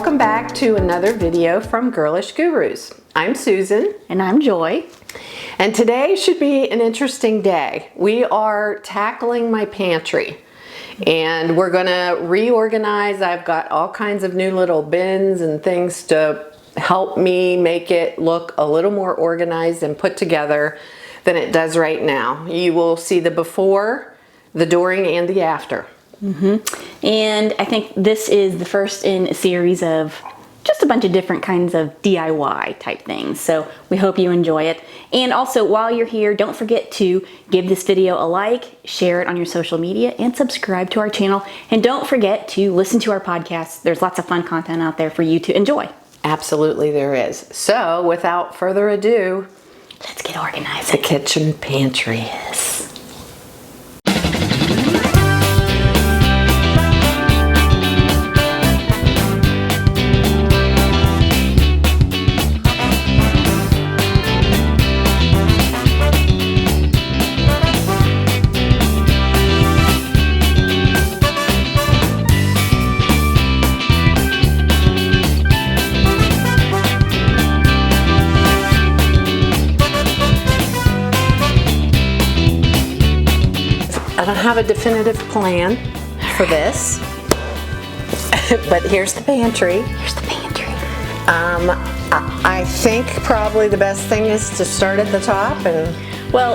Welcome back to another video from Girlish Gurus. I'm Susan. And I'm Joy. And today should be an interesting day. We are tackling my pantry and we're gonna reorganize. I've got all kinds of new little bins and things to help me make it look a little more organized and put together than it does right now. You will see the before, the during, and the after. And I think this is the first in a series of just a bunch of different kinds of DIY type things. So we hope you enjoy it. And also, while you're here, don't forget to give this video a like, share it on your social media, and subscribe to our channel. And don't forget to listen to our podcast. There's lots of fun content out there for you to enjoy. Absolutely there is. So without further ado, let's get organized. The kitchen pantry. I don't have a definitive plan for this, but here's the pantry. Here's the pantry. I think probably the best thing is to start at the top and... Well,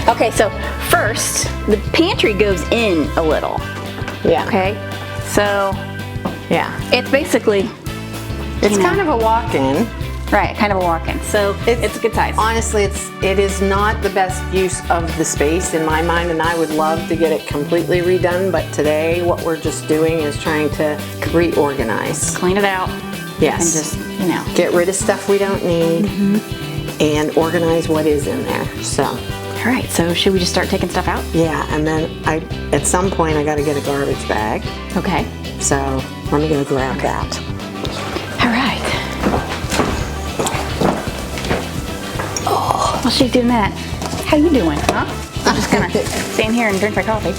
okay, so first, the pantry goes in a little. Yeah. Okay, so yeah, it's basically... It's kind of a walk-in. Right, kind of a walk-in. So it's a good size. Honestly, it is not the best use of the space in my mind, and I would love to get it completely redone, but today what we're just doing is trying to reorganize. Clean it out. Yes. And just, you know. Get rid of stuff we don't need and organize what is in there, so. All right, so should we just start taking stuff out? Yeah, and then at some point I gotta get a garbage bag. Okay. So let me go grab that. All right. While she's doing that, how you doing, huh? I'm just gonna stand here and drink my coffee. Okay.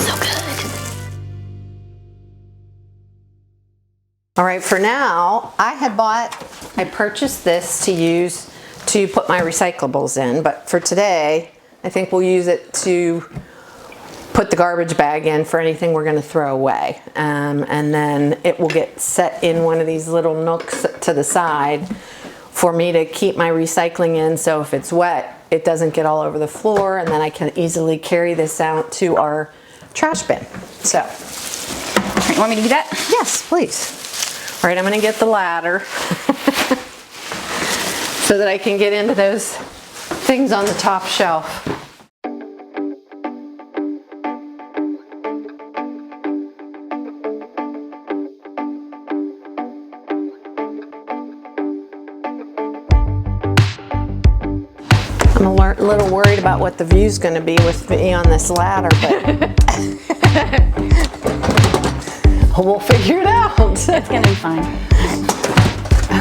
So good. All right, for now, I purchased this to use to put my recyclables in, but for today, I think we'll use it to put the garbage bag in for anything we're going to throw away. And then it will get set in one of these little nooks to the side for me to keep my recycling in, so if it's wet, it doesn't get all over the floor, and then I can easily carry this out to our trash bin. So, You want me to do that? yes, please. All right, I'm going to get the ladder so that I can get into those things on the top shelf. I'm a little worried about what the view's going to be with me on this ladder, but we'll figure it out. It's gonna be fine.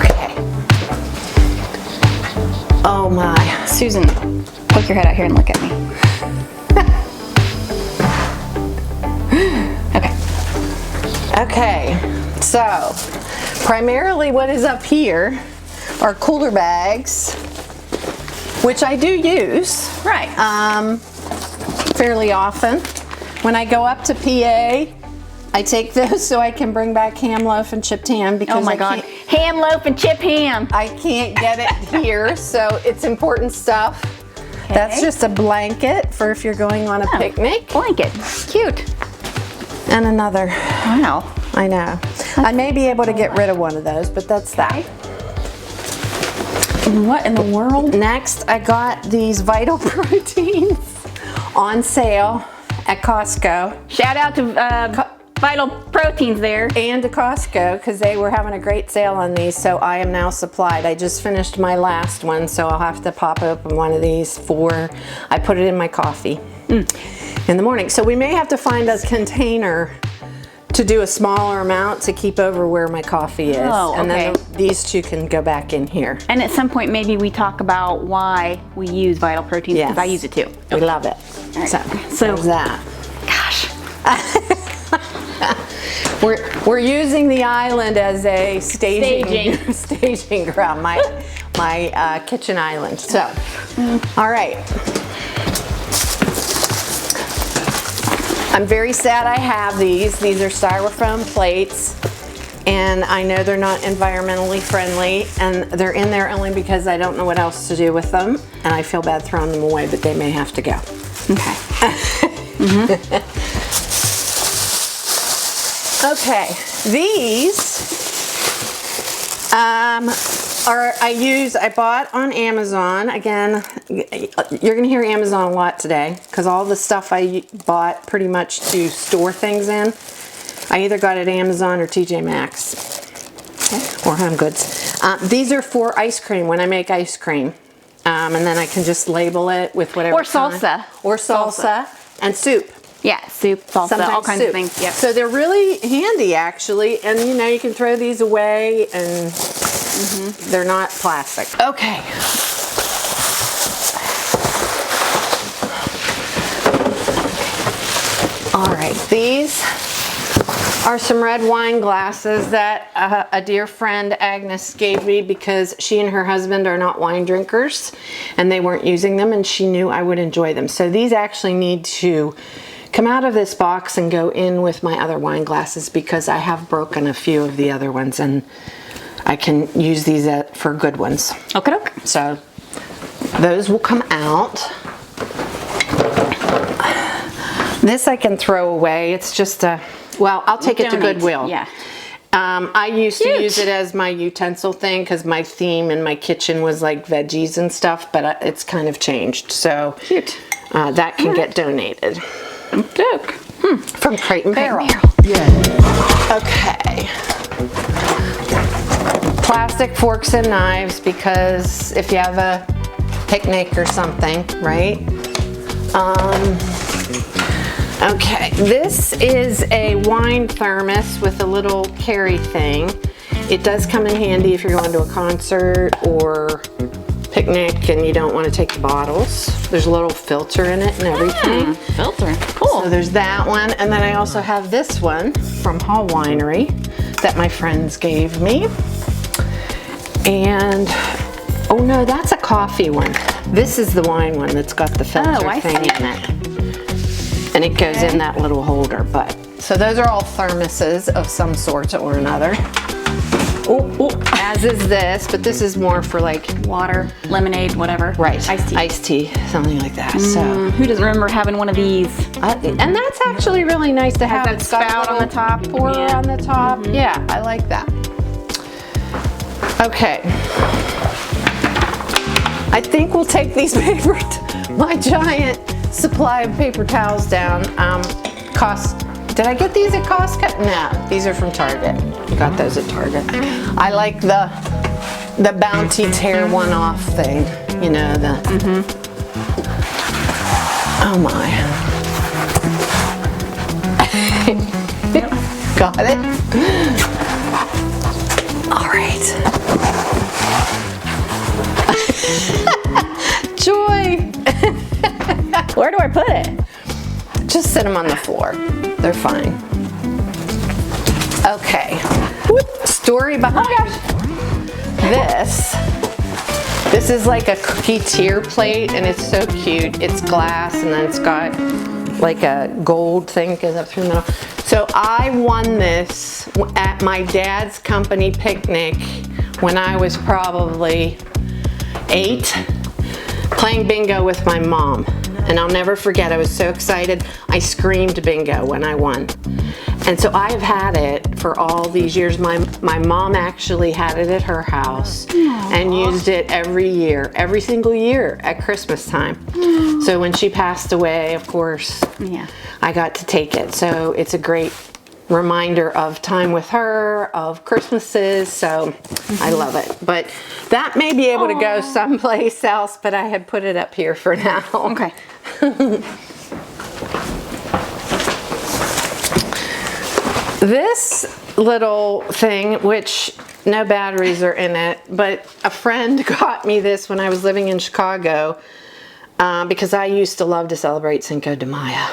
Okay. Oh my. Susan, poke your head out here and look at me. Okay. Okay, so primarily what is up here are cooler bags, which I do use. Right. Fairly often. When I go up to PA, I take those so I can bring back ham loaf and chipped ham because Oh my God. Ham loaf and chip ham. I can't get it here, so it's important stuff. Okay. That's just a blanket for if you're going on a picnic. Blanket. Cute. And another. Wow. I know. I may be able to get rid of one of those, but that's that. What in the world? Next, I got these Vital Proteins on sale at Costco. Shout out to Vital Proteins there. And to Costco, because they were having a great sale on these, so I am now supplied. I just finished my last one, so I'll have to pop open one of these I put it in my coffee in the morning. So we may have to find a container to do a smaller amount to keep over where my coffee is. Oh, and okay. then these two can go back in here. And at some point, maybe we talk about why we use Vital Proteins, because Yes. I use it too. We love it. All right. So So there's that. We're using the island as a staging ground, my kitchen island. So, all right. I'm very sad I have these. These are styrofoam plates, and I know they're not environmentally friendly, and they're in there only because I don't know what else to do with them, and I feel bad throwing them away, but they may have to go. Okay. Okay, these I bought on Amazon. Again, you're gonna hear Amazon a lot today because all the stuff I bought pretty much to store things in, I either got at Amazon or TJ Maxx, or Home Goods. These are for ice cream when I make ice cream. And then I can just label it with whatever. Or salsa. Or salsa. And soup. Yeah, soup, salsa, Sometimes all kinds soup. of things. Yep. So they're really handy actually, and you know, you can throw these away and they're not plastic. Okay. All right, these are some red wine glasses that a dear friend Agnes gave me because she and her husband are not wine drinkers and they weren't using them, and she knew I would enjoy them. So these actually need to come out of this box and go in with my other wine glasses because I have broken a few of the other ones and I can use these for good ones. Okay. So those will come out. This I can throw away. It's just a, well, I'll take it to Goodwill. Yeah. I used to use it as my utensil thing because my theme in my kitchen was like veggies and stuff, but it's kind of changed. So Cute. That can get donated. Good. From Crate and Barrel. Yeah. Okay. Plastic forks and knives because if you have a picnic or something, right? Okay, this is a wine thermos with a little carry thing. It does come in handy if you're going to a concert or picnic and you don't want to take the bottles. There's a little filter in it and everything. Filter. Cool. So there's that one, and then I also have this one from Hall Winery that my friends gave me. And, oh no, that's a coffee one. This is the wine one that's got the filter thing in it. And it goes in that little holder, but. So those are all thermoses of some sort or another. As is this, but this is more for like Water, lemonade, whatever. right, Iced tea. iced tea, something like that. So, Who doesn't remember having one of these? and that's actually really nice to have. that It's got a spout on little the top. pourer Yeah. on the top. Yeah, I like that. Okay. I think we'll take these my giant supply of paper towels down. Did I get these at Costco? No, these are from Target. I got those at Target. I like the Bounty Tear one off thing. You know, the, oh my. Got it? All right. Joy. Where do I put it? Just sit them on the floor. They're fine. Okay. Story behind this. This is like a cookie tier plate and it's so cute. It's glass and then it's got like a gold thing goes up through the middle. So I won this at my dad's company picnic when I was probably 8, playing bingo with my mom. And I'll never forget, I was so excited. I screamed bingo when I won. And so I've had it for all these years. My mom actually had it at her house and used it every year, every single year at Christmas time. So when she passed away, of course, I got to take it. So it's a great reminder of time with her, of Christmases, so I love it. But that may be able to go someplace else, but I had put it up here for now. Okay. This little thing, which no batteries are in it, but a friend got me this when I was living in Chicago because I used to love to celebrate Cinco de Mayo.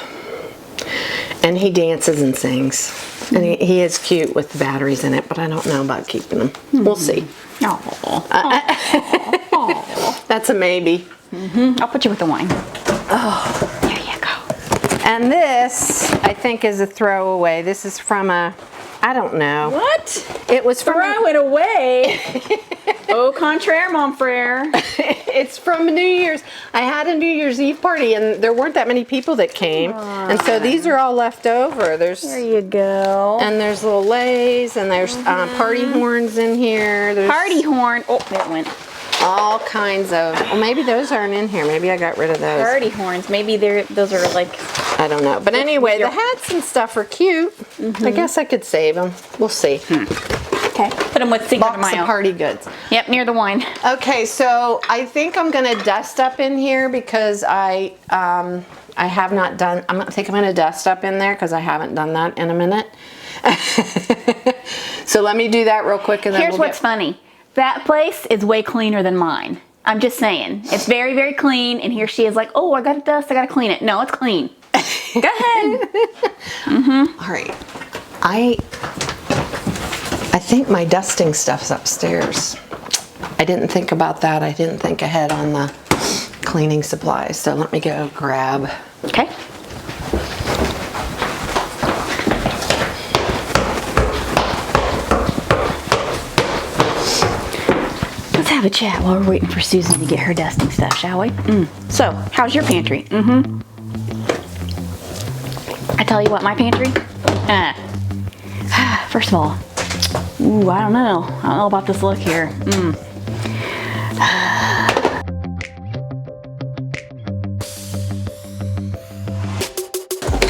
And he dances and sings. And he is cute with the batteries in it, but I don't know about keeping them. We'll see. That's a maybe. I'll put you with the wine. Oh. There you go. And this, I think, is a throwaway. This is from I don't know. What? It was from Throw it away. Au contraire, mon frere. It's from New Year's. I had a New Year's Eve party and there weren't that many people that came. And so these are all left over. There you go. And there's little leis and there's party horns in here. There's Party horn. Oh, there it went. all kinds of, well, maybe those aren't in here. Maybe I got rid of those. Party horns. Maybe those are like... I don't know. But anyway, the hats and stuff are cute. I guess I could save them. We'll see. Okay. Put them with Cinco de Box Mayo. of party goods. Yep, near the wine. Okay, so I think I'm gonna dust up in here because I have not done. I think I'm gonna dust up in there because I haven't done that in a minute. So let me do that real quick, and then Here's what's funny. That place is way cleaner than mine. I'm just saying. It's very, very clean, and here she is like, oh, I gotta dust, I gotta clean it. No, it's clean. Go ahead. All right. I think my dusting stuff's upstairs. I didn't think about that. I didn't think ahead on the cleaning supplies. So let me go grab. Okay. Let's have a chat while we're waiting for Susan to get her dusting stuff, shall we? So, how's your pantry? I tell you what, my pantry? First of all, ooh, I don't know. I don't know about this look here.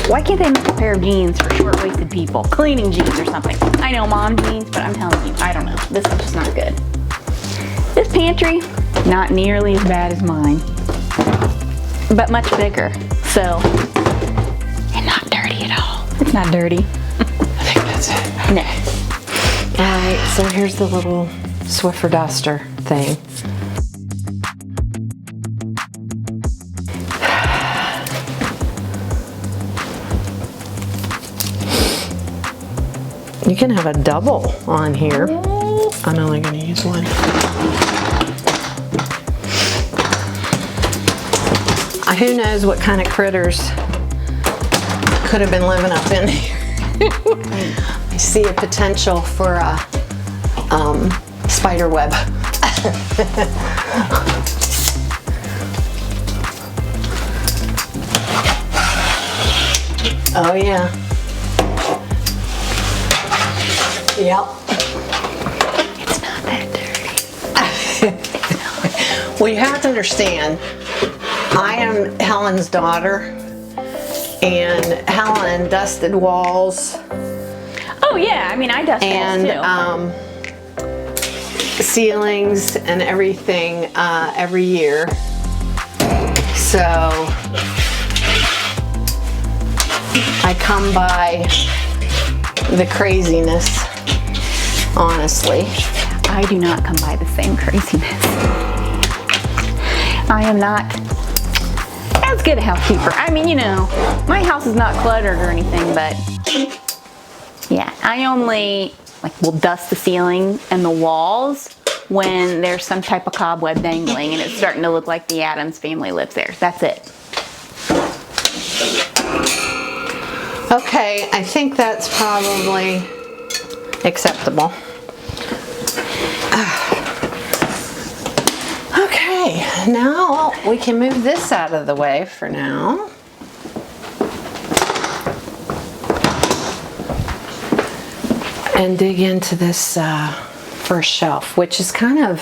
Why can't they make a pair of jeans for short-waisted people? Cleaning jeans or something. I know mom jeans, but I'm telling you, I don't know. This is just not good. This pantry, not nearly as bad as mine, but much bigger. So, and not dirty at all. It's not dirty. I think that's it. No. All right, so here's the little Swiffer duster thing. You can have a double on here. I'm only going to use one. Who knows what kind of critters could have been living up in here. I see a potential for a spider web. Oh yeah. Yep. It's not that dirty. Well, you have to understand, I am Helen's daughter, and Helen dusted walls. Oh yeah, I mean I dust and too. Ceilings and everything every year. So I come by the craziness, honestly. I do not come by the same craziness. I am not as good a housekeeper. I mean, you know, my house is not cluttered or anything, but yeah, I only will dust the ceiling and the walls when there's some type of cobweb dangling and it's starting to look like the Addams family lives there. That's it. Okay, I think that's probably acceptable. Okay, now we can move this out of the way for now. And dig into this first shelf, which is kind of,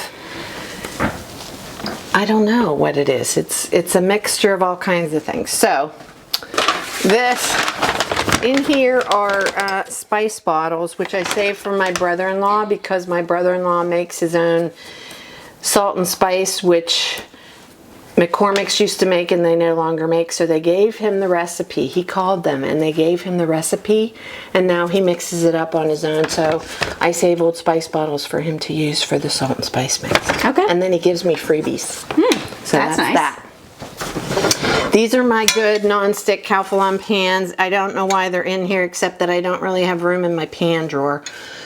I don't know what it is. It's a mixture of all kinds of things. So this, in here are spice bottles, which I saved from my brother-in-law because my brother-in-law makes his own salt and spice, which McCormick's used to make and they no longer make. So they gave him the recipe. He called them and they gave him the recipe, and now he mixes it up on his own. So I save old spice bottles for him to use for the salt and spice mix. Okay. And then he gives me freebies. So that's nice. that. These are my good non-stick Calphalon pans. I don't know why they're in here except that I don't really have room in my pan drawer.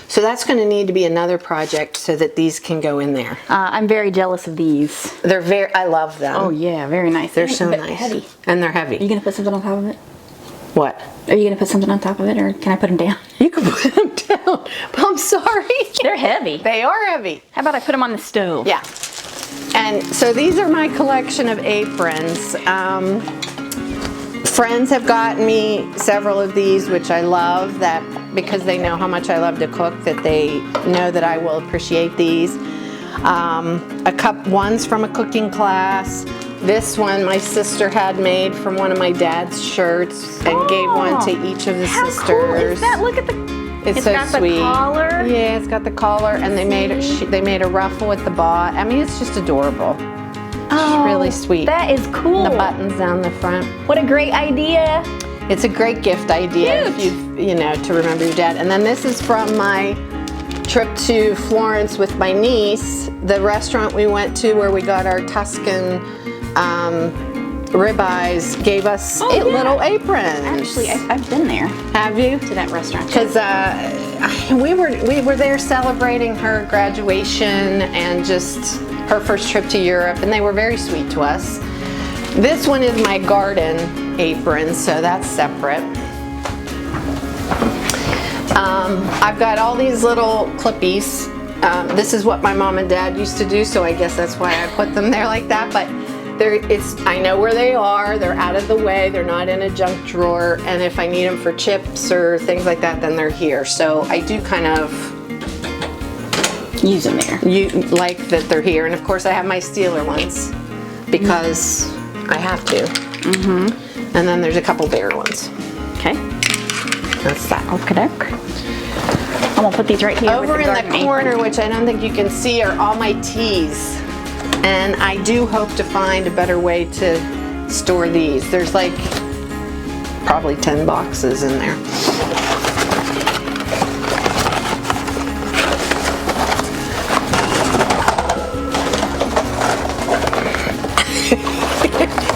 So that's going to need to be another project so that these can go in there. I'm very jealous of these. I love them. Oh yeah, very nice. They're so But nice. heavy. And they're heavy. Are you gonna put something on top of it? What? Are you gonna put something on top of it, or can I put them down? You can put them down. I'm sorry. They're heavy. They are heavy. How about I put them on the stove? Yeah. And so these are my collection of aprons. Friends have gotten me several of these, which I love, that because they know how much I love to cook, that they know that I will appreciate these. One's from a cooking class. This one my sister had made from one of my dad's shirts and gave one to each of the sisters. How cool is that? Look at the. It's so got sweet. The collar. Yeah, it's got the collar, and they made a ruffle at the bottom. I mean, it's just adorable. Oh, It's really sweet. That is cool. The buttons down the front. What a great idea. It's a great gift idea if to remember your dad. And then this is from my trip to Florence with my niece. The restaurant we went to where we got our Tuscan ribeyes gave us little aprons. Actually, I've been there. Have you? To that restaurant. Because we were there celebrating her graduation and just her first trip to Europe, and they were very sweet to us. This one is my garden apron, so that's separate. I've got all these little clippies. This is what my mom and dad used to do, so I guess that's why I put them there like that. But I know where they are. They're out of the way. They're not in a junk drawer. And if I need them for chips or things like that, then they're here. So I do kind of use them there. You like that they're here. And of course I have my Steeler ones because I have to. And then there's a couple bigger ones. Okay. That's that. Okay. I'm gonna put these right here. Over in the corner, which I don't think you can see, are all my teas. And I do hope to find a better way to store these. There's like probably 10 boxes in there.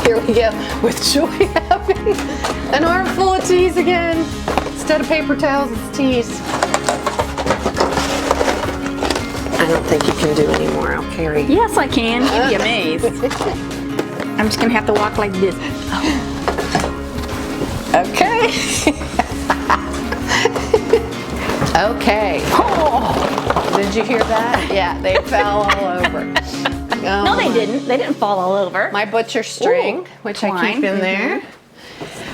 Here we go, with Joy having an armful of teas again. Instead of paper towels, it's teas. I don't think you can do any more. I'll carry. Yes, I can. You'd be amazed. I'm just gonna have to walk like this. Okay. Okay. Oh, did you hear that? Yeah, they fell all over. No, they didn't. They didn't fall all over. My butcher string, Ooh, which I keep in there.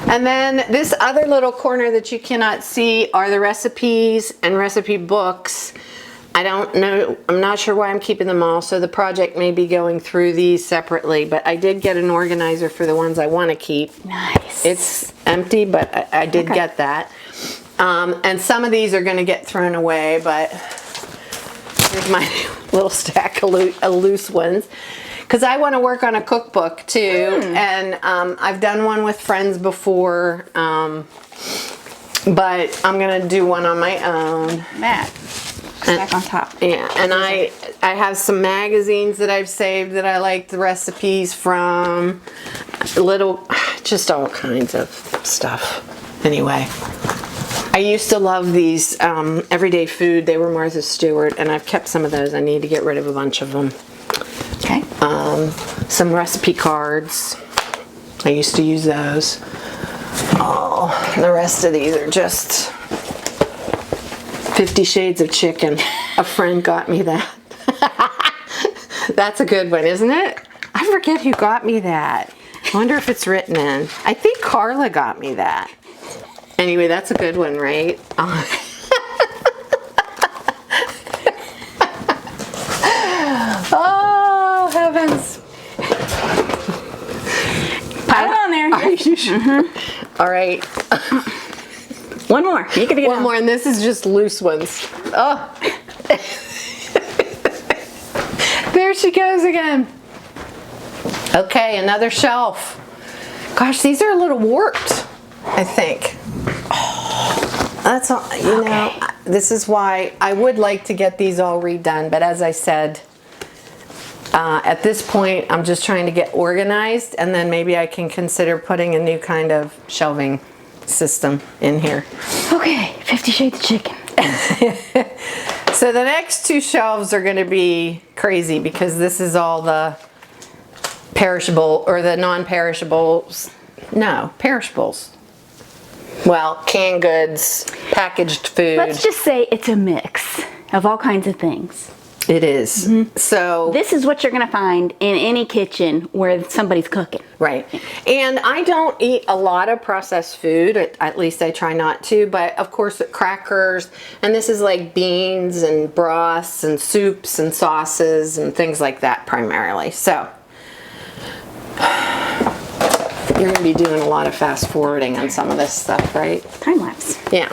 And then this other little corner that you cannot see are the recipes and recipe books. I don't know, I'm not sure why I'm keeping them all, so the project may be going through these separately, but I did get an organizer for the ones I want to keep. Nice. It's empty, but I did get that. And some of these are going to get thrown away, but here's my little stack of loose ones. Because I want to work on a cookbook too, and I've done one with friends before, but I'm going to do one on my own. Matt. Back on top. Yeah, and I have some magazines that I've saved that I like the recipes from. Just all kinds of stuff. Anyway, I used to love these everyday food. They were Martha Stewart, and I've kept some of those. I need to get rid of a bunch of them. Okay. Some recipe cards. I used to use those. Oh, the rest of these are just 50 Shades of Chicken. A friend got me that. That's a good one, isn't it? I forget who got me that. I wonder if it's written in. I think Carla got me that. Anyway, that's a good one, right? Oh, heavens. Pile it on there. Are you sure? All right. One more. You can get One more, and this is just loose ones. Oh. There she goes again. Okay, another shelf. Gosh, these are a little warped, I think. Oh, that's all, you know, this is why I would like to get these all redone, but as I said, At this point, I'm just trying to get organized, and then maybe I can consider putting a new kind of shelving system in here. Okay, 50 Shades of Chicken. So the next 2 shelves are going to be crazy because this is all the perishable or the non-perishables. No, perishables. Well, canned goods, packaged food. Let's just say it's a mix of all kinds of things. It is. So This is what you're going to find in any kitchen where somebody's cooking. right. And I don't eat a lot of processed food, at least I try not to, but of course crackers, and this is like beans and broths and soups and sauces and things like that primarily. So you're going to be doing a lot of fast forwarding on some of this stuff, right? Time lapse. Yeah.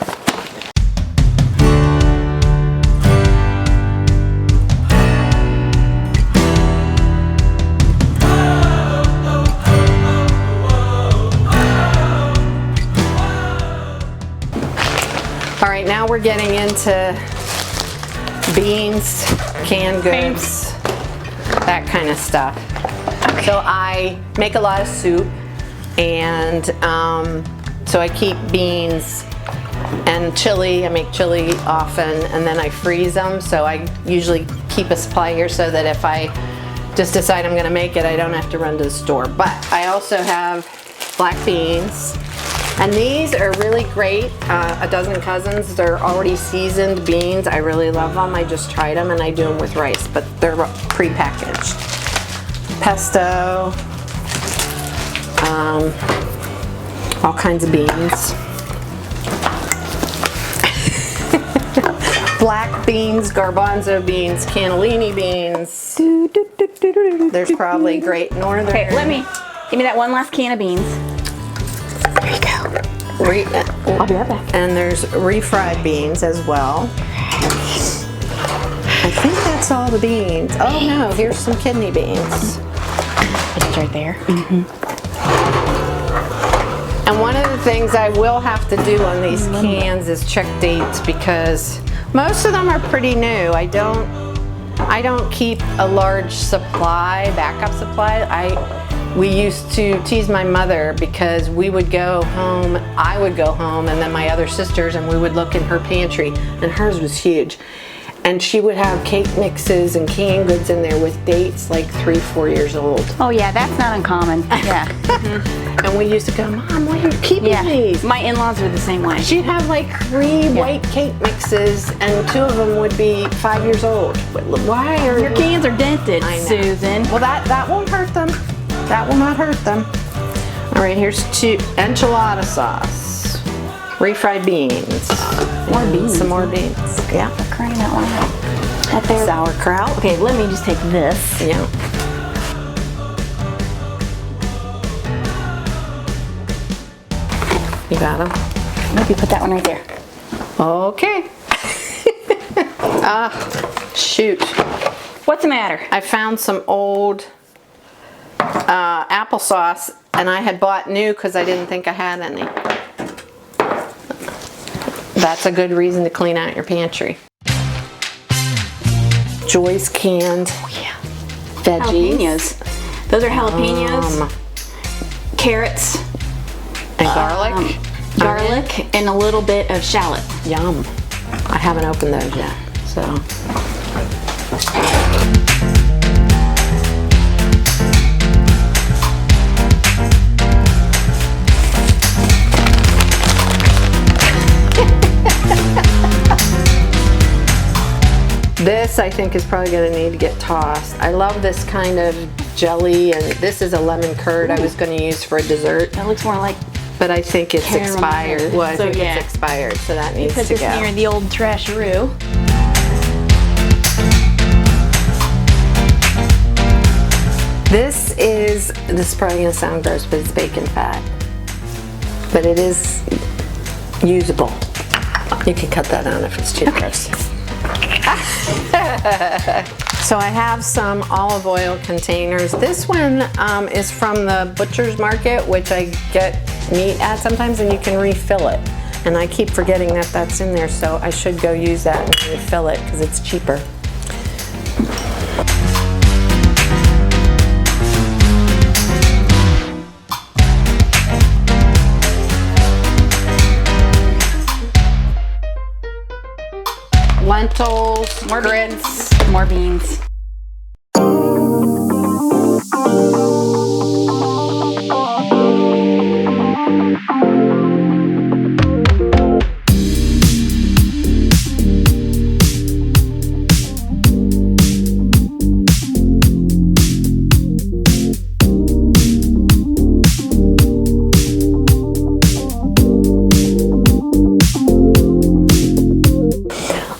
All right, now we're getting into beans, canned goods, that kind of stuff. So I make a lot of soup, and so I keep beans and chili. I make chili often, and then I freeze them. So I usually keep a supply here so that if I just decide I'm gonna make it, I don't have to run to the store. But I also have black beans. And these are really great, A Dozen Cousins. They're already seasoned beans. I really love them. I just tried them and I do them with rice, but they're pre-packaged. Pesto, all kinds of beans. Black beans, garbanzo beans, cannellini beans. There's probably Great Northern. Okay, give me that one last can of beans. There you go. I'll be right back. And there's refried beans as well. I think that's all the beans. Oh no, here's some kidney beans. It's right there. And one of the things I will have to do on these cans is check dates because most of them are pretty new. I don't keep a large supply, backup supply. We used to tease my mother because we would go home, I would go home, and then my other sisters, and we would look in her pantry, and hers was huge. And she would have cake mixes and canned goods in there with dates like 3-4 years old. Oh yeah, that's not uncommon. Yeah. And we used to go, Mom, why are you keeping these? My in-laws were the same way. She'd have like 3 white cake mixes, and 2 of them would be 5 years old. But why are Your cans are dented, I know. Susan. Well, that won't hurt them. That will not hurt them. All right, here's 2 enchilada sauce, refried beans. More beans. Some more beans. Yeah. For crying out loud. That there. Sauerkraut. Okay, let me just take this. Yeah. You got them? Maybe put that one right there. Okay. Shoot. What's the matter? I found some old applesauce, and I had bought new because I didn't think I had any. That's a good reason to clean out your pantry. Joy's canned veggies. Jalapenos. Those are jalapenos, carrots, And garlic. garlic, and a little bit of shallot. Yum. I haven't opened those yet, so. This, I think, is probably going to need to get tossed. I love this kind of jelly, and this is a lemon curd I was going to use for a dessert. That looks more like But I think it's caramel. expired. Well, I So, think yeah. it's expired, so that needs put to this go. near the old trasheroo. This is probably going to sound gross, but it's bacon fat. But it is usable. You can cut that out if it's too gross. So I have some olive oil containers. This one is from the butcher's market, which I get meat at sometimes, and you can refill it. And I keep forgetting that that's in there, so I should go use that and refill it because it's cheaper. lentils, More grits. beans. More beans.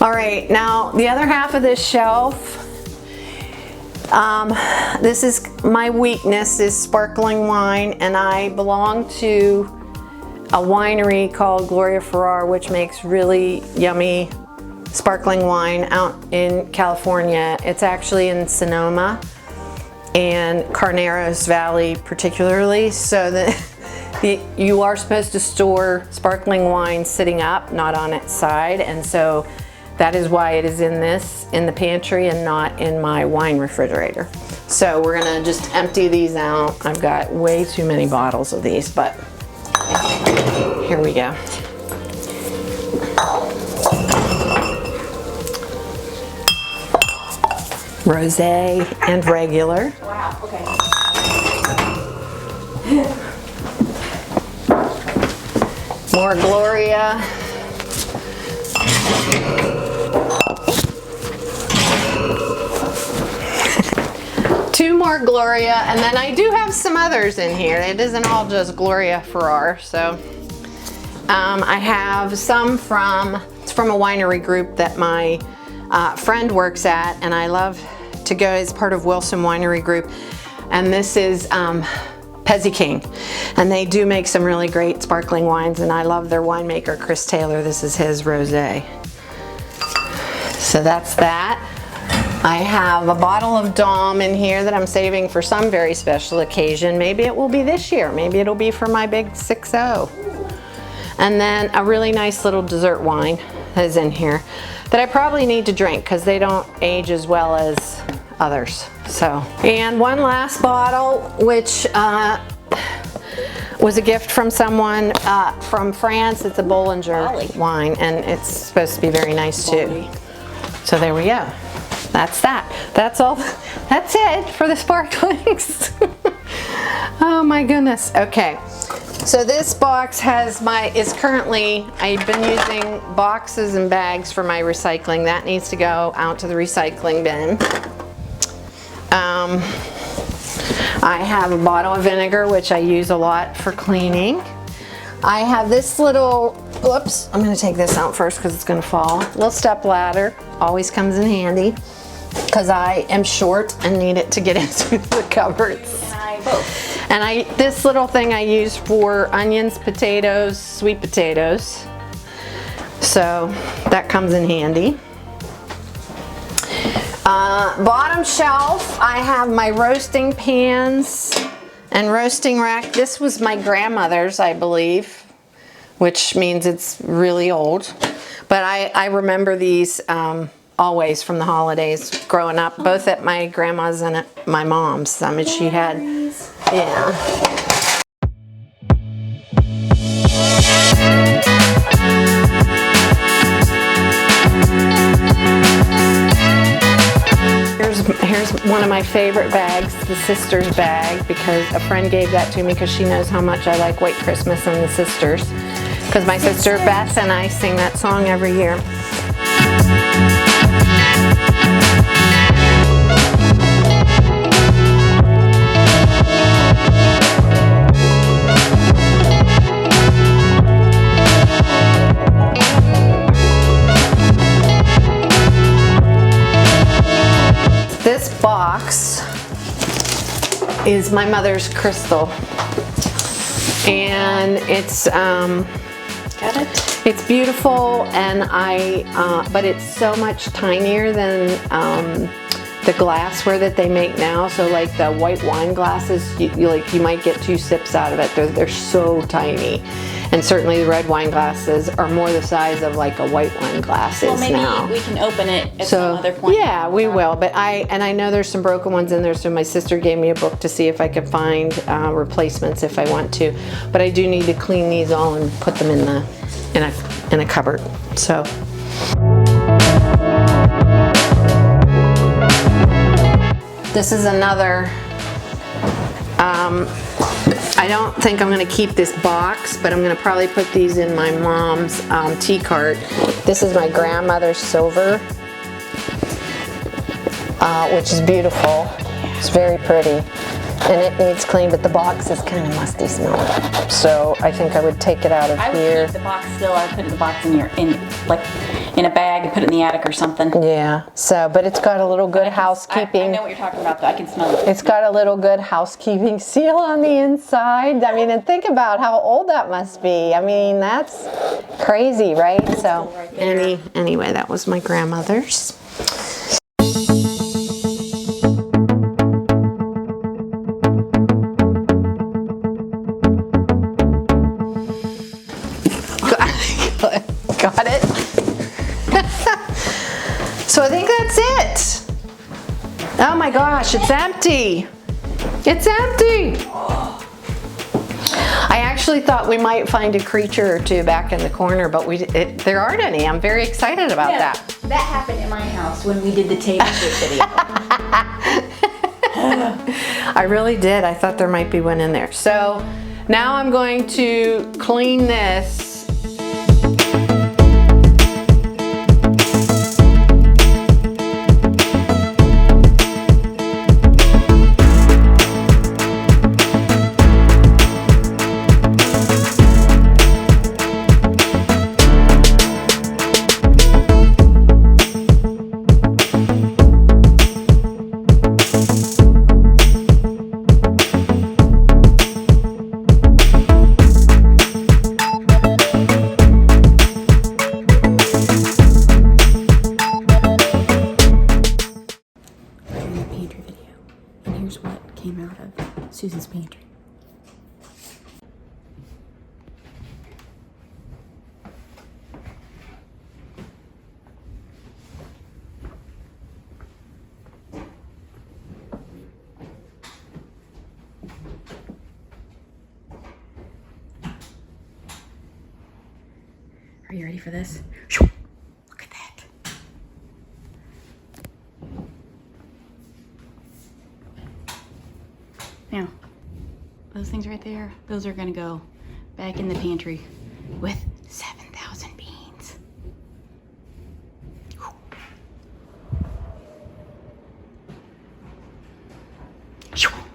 All right, now the other half of this shelf, this is my weakness, is sparkling wine, and I belong to a winery called Gloria Ferrar, which makes really yummy sparkling wine out in California. It's actually in Sonoma and Carneros Valley particularly, so that you are supposed to store sparkling wine sitting up, not on its side, and so that is why it is in the pantry and not in my wine refrigerator. So we're gonna just empty these out. I've got way too many bottles of these, but here we go. Rosé and regular. Wow, okay. More Gloria. Two more Gloria, and then I do have some others in here. It isn't all just Gloria Ferrar. So I have some it's from a winery group that my friend works at, and I love to go as part of Wilson Winery Group. And this is Pezzy King, and they do make some really great sparkling wines, and I love their winemaker, Chris Taylor. This is his rosé. So that's that. I have a bottle of Dom in here that I'm saving for some very special occasion. Maybe it will be this year. Maybe it'll be for my big 6-0. And then a really nice little dessert wine is in here that I probably need to drink because they don't age as well as others. So, and one last bottle, which was a gift from someone from France. It's a Bollinger wine, and it's supposed to be very nice too. So there we go. That's that. That's all. That's it for the sparklings. Oh my goodness. Okay. So this box is currently, I've been using boxes and bags for my recycling. That needs to go out to the recycling bin. I have a bottle of vinegar, which I use a lot for cleaning. I have this little, whoops, I'm going to take this out first because it's going to fall. Little step ladder, always comes in handy because I am short and need it to get into the cupboards. And I both. And this little thing I use for onions, potatoes, sweet potatoes. So that comes in handy. Bottom shelf, I have my roasting pans and roasting rack. This was my grandmother's, I believe, which means it's really old. But I remember these always from the holidays growing up, both at my grandma's and at my mom's. I mean, she had, yeah. Here's one of my favorite bags, the Sisters bag, because a friend gave that to me because she knows how much I like White Christmas and the Sisters. Because my sister Beth and I sing that song every year. This box is my mother's crystal, and it's it's beautiful, and but it's so much tinier than the glassware that they make now. So like the white wine glasses, you might get 2 sips out of it. They're so tiny. And certainly the red wine glasses are more the size of like a white wine glass is now. Well, maybe we can open it at some other point. Yeah, we will. But I know there's some broken ones in there, so my sister gave me a book to see if I could find replacements if I want to. But I do need to clean these all and put them in a cupboard. So. This is another, I don't think I'm gonna keep this box, but I'm gonna probably put these in my mom's tea cart. This is my grandmother's silver, which is beautiful. It's very pretty. And it needs clean, but the box is kind of musty smelling. So I think I would take it out of I would here. keep the box still. I would put the box in in a bag and put it in the attic or something. Yeah, so, but it's got a little good housekeeping. I know what you're talking about, though. I can smell it. It's got a little good housekeeping seal on the inside. I mean, and think about how old that must be. I mean, that's crazy, right? So, anyway, that was my grandmother's. Got it? So I think that's it. Oh my gosh, it's empty. It's empty. I actually thought we might find a creature or two back in the corner, but there aren't any. I'm very excited about that. That happened at my house when we did the table video. I really did. I thought there might be one in there. So now I'm going to clean this. Pantry video, and here's what came out of Susan's pantry. Are you ready for this? Look at that. Now, those things right there, those are gonna go back in the pantry with 7,000 beans.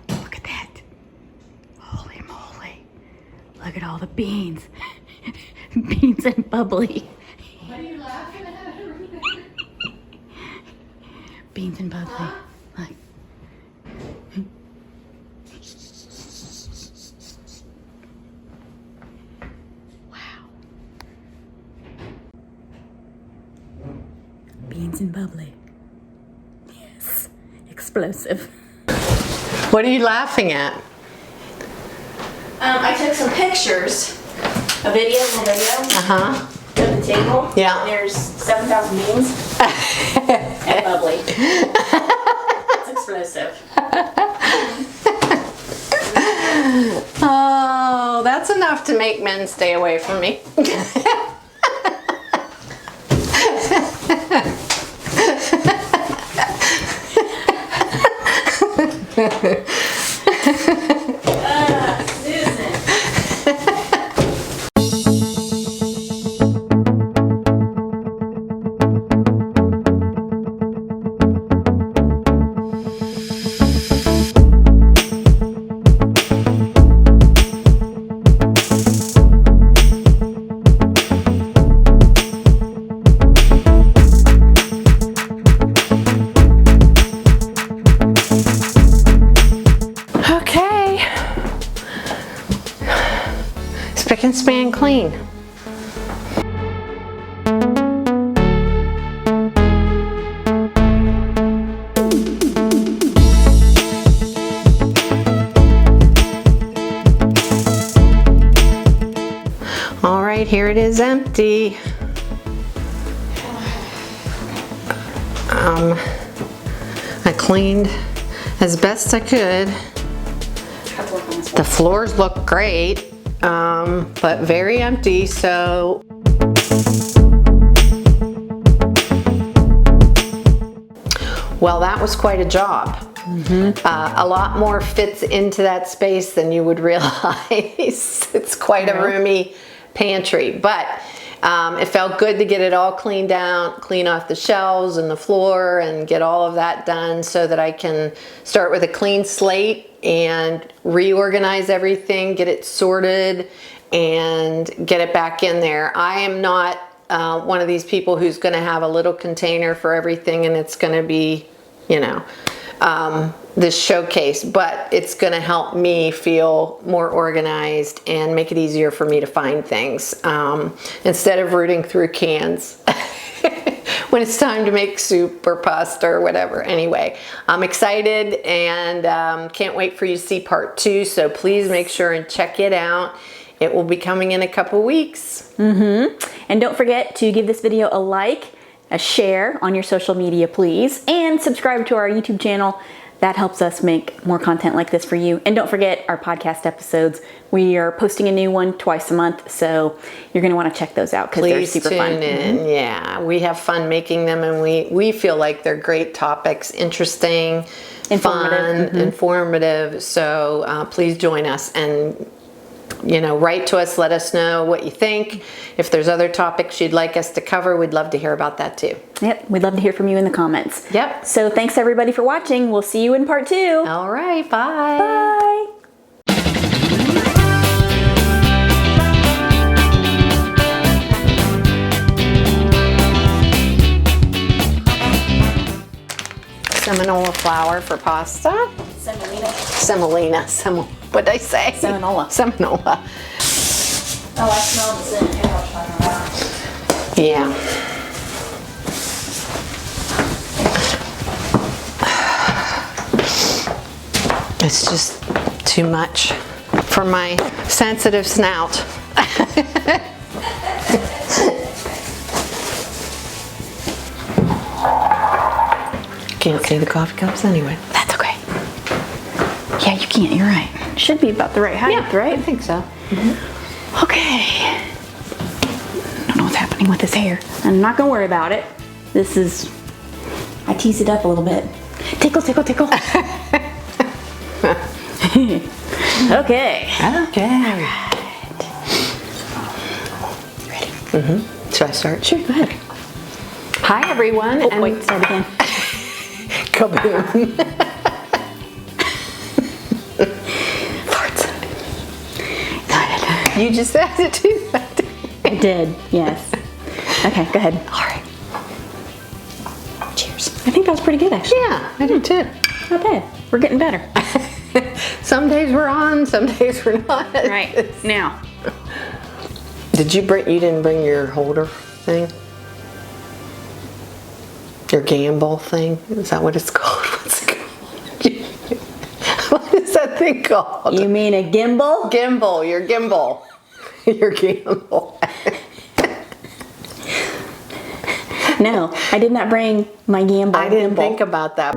Look at that. Holy moly. Look at all the beans. Beans and bubbly. What are you laughing at? Beans and bubbly. Huh? Look. Beans and bubbly. Yes. Explosive. What are you laughing at? I took some pictures, a video, Uh-huh. of the table. Yeah. There's 7,000 beans and bubbly. It's explosive. Oh, that's enough to make men stay away from me. Susan. Spick and span clean. All right, here it is empty. I cleaned as best I could. The floors look great, but very empty, so. Well, that was quite a job. A lot more fits into that space than you would realize. It's quite a roomy pantry, but it felt good to get it all cleaned out, clean off the shelves and the floor and get all of that done so that I can start with a clean slate and reorganize everything, get it sorted, and get it back in there. I am not one of these people who's going to have a little container for everything and it's going to be, you know, this showcase, but it's going to help me feel more organized and make it easier for me to find things instead of rooting through cans when it's time to make soup or pasta or whatever. Anyway, I'm excited and can't wait for you to see part 2, so please make sure and check it out. It will be coming in a couple weeks. And don't forget to give this video a like, a share on your social media, please, and subscribe to our YouTube channel. That helps us make more content like this for you. And don't forget our podcast episodes. We are posting a new one twice a month, so you're going to want to check those out because they're super fun. Please tune in. Yeah, we have fun making them, and we feel like they're great topics, interesting, Informative. fun, informative. So please join us and, you know, write to us, let us know what you think. If there's other topics you'd like us to cover, we'd love to hear about that too. Yep, we'd love to hear from you in the comments. Yep. So thanks everybody for watching. We'll see you in part 2. All right, bye. Bye. Seminola flour for pasta. Semolina. What'd I say? Seminola. Seminola. Oh, I smell the hairbrush. Yeah. It's just too much for my sensitive snout. Can't see the coffee cups anyway. That's okay. Yeah, you can't. You're right. Should be about the right height, right? I think so. Okay. Don't know what's happening with his hair. I'm not gonna worry about it. This is, I tease it up a little bit. Tickle, tickle, tickle. Okay. Okay. Ready? Should I start? Sure, go ahead. Hi everyone. Oh, wait, start again. Kaboom. Farts. You just had to do that. I did, yes. Okay, go ahead. All right. Cheers. I think that was pretty good, actually. Yeah, I do too. Not bad. We're getting better. Some days we're on, some days we're not. Right, now. You didn't bring your holder thing? Your gamble thing? Is that what it's called? What's it called? What is that thing called? You mean a gimbal? Gimbal, your gimbal. Your gimbal. No, I did not bring my gimbal. I didn't think about that.